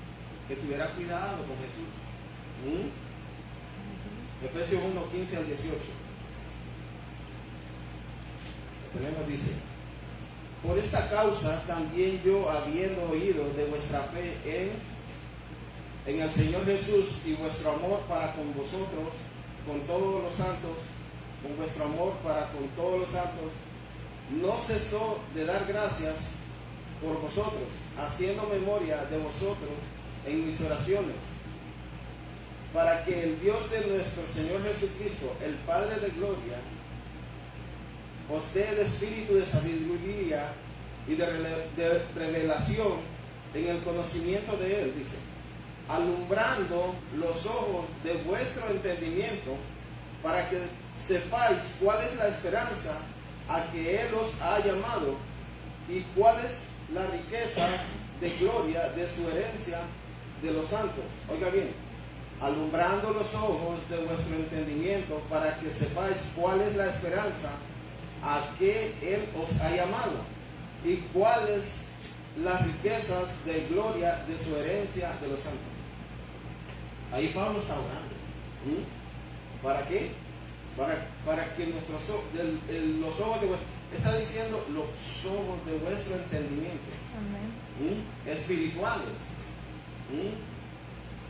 que tuviera cuidado con Jesús. Efesios 1, 15 al 18. Tenemos, dice: por esta causa también yo, habiendo oído de vuestra fe en el Señor Jesús y vuestro amor para con vosotros, con todos los santos, con vuestro amor para con todos los santos, no cesó de dar gracias por vosotros, haciendo memoria de vosotros en mis oraciones, para que el Dios de nuestro Señor Jesucristo, el Padre de gloria, os dé el espíritu de sabiduría y de revelación en el conocimiento de Él, dice, alumbrando los ojos de vuestro entendimiento, para que sepáis cuál es la esperanza a que Él os ha llamado y cuáles las riquezas de gloria de su herencia de los santos. Oiga bien, alumbrando los ojos de vuestro entendimiento, para que sepáis cuál es la esperanza a que Él os ha llamado y cuáles las riquezas de gloria de su herencia de los santos. Ahí Pablo está orando. ¿Para qué? Para que nuestros los ojos de vuestro, está diciendo los ojos de vuestro entendimiento. Amén. Espirituales.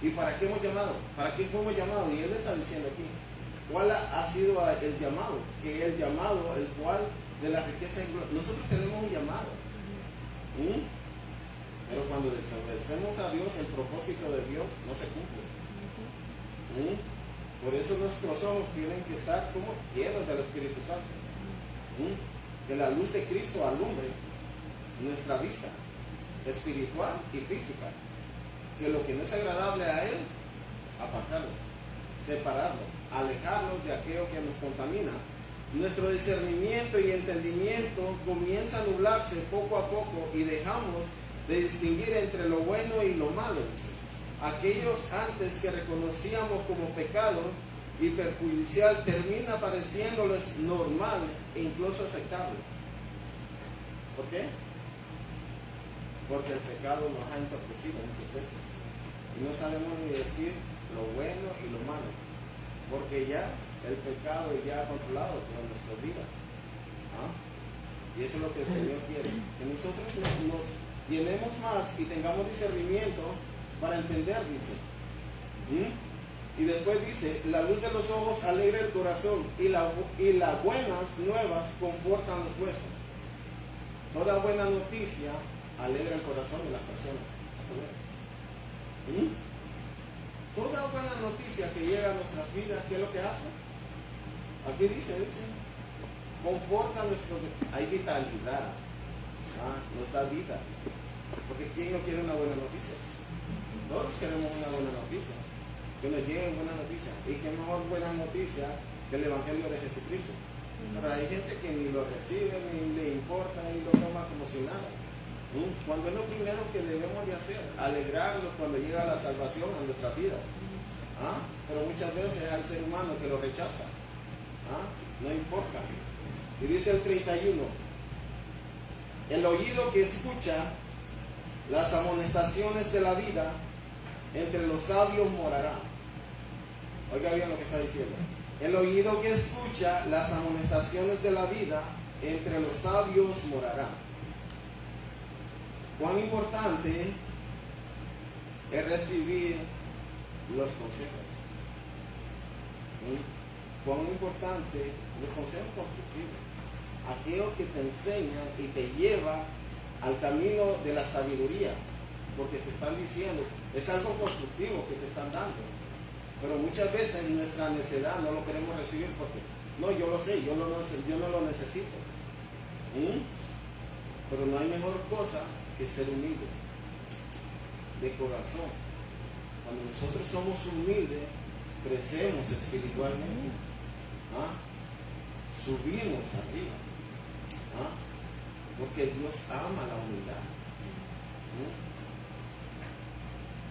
¿Y para qué hemos llamado? ¿Para qué fuimos llamados? Y Él está diciendo aquí, ¿cuál ha sido el llamado? Que el llamado, el cual de la riqueza y gloria. Nosotros tenemos un llamado. Pero cuando desobedecemos a Dios, el propósito de Dios no se cumple. Por eso nuestros ojos tienen que estar como llenos del Espíritu Santo. Que la luz de Cristo alumbre nuestra vista espiritual y física. Que lo que no es agradable a Él, apartarlos, separarlos, alejarlos de aquello que nos contamina. Nuestro discernimiento y entendimiento comienza a nublarse poco a poco y dejamos de distinguir entre lo bueno y lo malo. Aquellos antes que reconocíamos como pecado y perjudicial termina pareciéndoles normal e incluso aceptable. ¿Por qué? Porque el pecado nos ha entorpecido muchas veces y no sabemos ni decir lo bueno y lo malo, porque ya el pecado ya ha controlado toda nuestra vida. Y eso es lo que el Señor quiere, que nosotros nos llenemos más y tengamos discernimiento para entender, dice. Y después dice, la luz de los ojos alegra el corazón y las buenas nuevas confortan los huesos. Toda buena noticia alegra el corazón de las personas. Toda buena noticia que llega a nuestras vidas, ¿qué es lo que hace? Aquí dice, conforta nuestro, hay vitalidad, nos da vida. Porque ¿quién no quiere una buena noticia? Todos queremos una buena noticia, que nos llegue buena noticia. Y qué mejor buena noticia que el Evangelio de Jesucristo. Pero hay gente que ni lo recibe, ni le importa, ni lo toma como si nada. Cuando es lo primero que debemos de hacer, alegrarnos cuando llega la salvación a nuestra vida. Pero muchas veces hay ser humano que lo rechaza. No importa. Y dice el 31, el oído que escucha las amonestaciones de la vida, entre los sabios morará. Oiga bien lo que está diciendo. El oído que escucha las amonestaciones de la vida, entre los sabios morará. Cuán importante es recibir los consejos. Cuán importante los consejos constructivos. Aquello que te enseña y te lleva al camino de la sabiduría, porque te están diciendo, es algo constructivo que te están dando, pero muchas veces en nuestra necedad no lo queremos recibir porque, no, yo lo sé, yo no lo necesito. Pero no hay mejor cosa que ser humilde, de corazón. Cuando nosotros somos humildes, crecemos espiritualmente, subimos arriba. Porque Dios ama la humildad.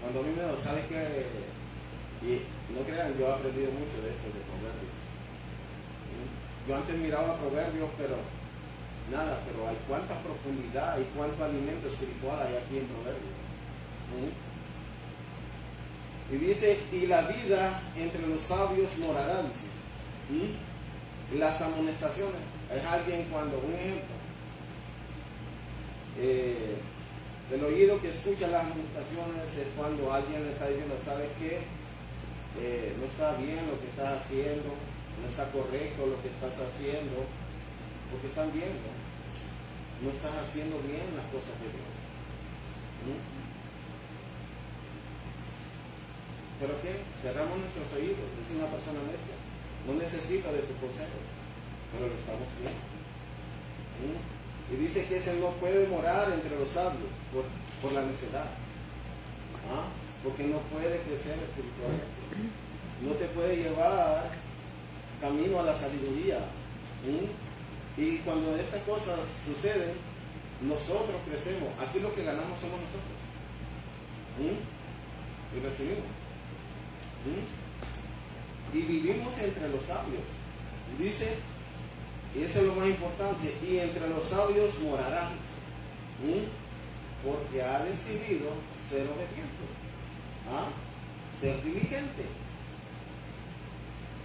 Cuando a mí me ¿sabe qué? Y no crean, yo he aprendido mucho de esto, de Proverbios. Yo antes miraba Proverbios, pero nada, pero hay cuánta profundidad y cuánto alimento espiritual hay aquí en Proverbios. Y dice, y la vida entre los sabios morará, dice. Las amonestaciones, es alguien cuando, un ejemplo, el oído que escucha las amonestaciones es cuando alguien le está diciendo, ¿sabes qué? No está bien lo que estás haciendo, no está correcto lo que estás haciendo, porque están viendo, no estás haciendo bien las cosas de Dios. ¿Pero qué? Cerramos nuestros oídos, es una persona necia, no necesita de tu consejo, pero lo estamos viendo. Y dice que ese no puede morar entre los sabios por la necedad, porque no puede crecer espiritualmente, no te puede llevar camino a la sabiduría. Y cuando estas cosas suceden, nosotros crecemos. Aquí lo que ganamos somos nosotros. Y recibimos. Y vivimos entre los sabios. Dice, y eso es lo más importante, y entre los sabios morarás, porque ha decidido ser obediente, ser diligente.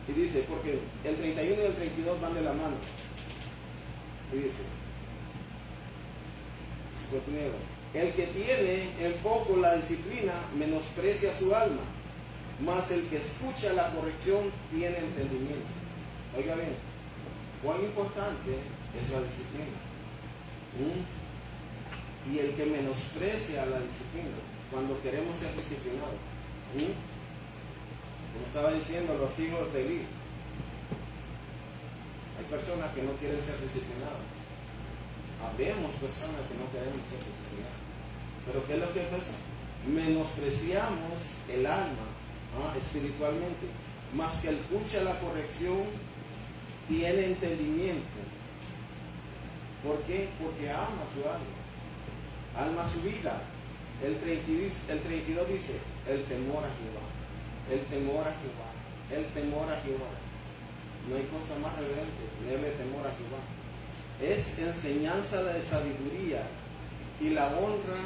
Y dice, porque el 31 y el 32 van de la mano. Y dice, el que tiene en poco la disciplina menosprecia su alma, mas el que escucha la corrección tiene entendimiento. Oiga bien, cuán importante es la disciplina. Y el que menosprecia la disciplina, cuando queremos ser disciplinados, como estaba diciendo los hijos de Eli, hay personas que no quieren ser disciplinadas. Habemos personas que no queremos ser disciplinadas. Pero ¿qué es lo que pasa? Menospreciamos el alma espiritualmente, más que el escucha la corrección tiene entendimiento. ¿Por qué? Porque ama su alma su vida. El 32 dice, el temor a Jehová, el temor a Jehová, el temor a Jehová. No hay cosa más reverente, tenerle temor a Jehová. Es enseñanza de sabiduría, y la honra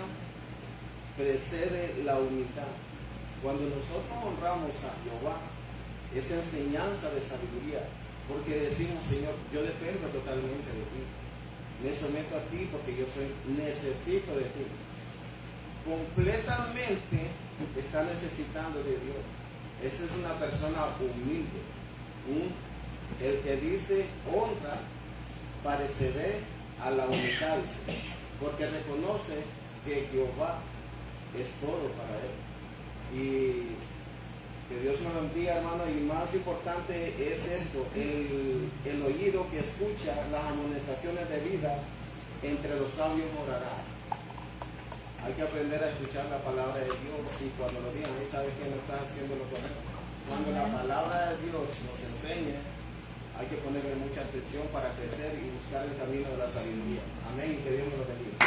precede la humildad. Cuando nosotros honramos a Jehová, es enseñanza de sabiduría, porque decimos, Señor, yo dependo totalmente de ti, me someto a ti porque yo necesito de ti. Completamente está necesitando de Dios. Esa es una persona humilde. El que dice honra pareceré a la humildad, porque reconoce que Jehová es todo para él. Y que Dios me lo bendiga, hermano. Y más importante es esto, el oído que escucha las amonestaciones de vida, entre los sabios morará. Hay que aprender a escuchar la palabra de Dios, y cuando lo digan, ahí sabes que no estás haciendo lo correcto. Cuando la palabra de Dios nos enseña, hay que ponerle mucha atención para crecer y buscar el camino de la sabiduría. Amén, y que Dios me lo bendiga.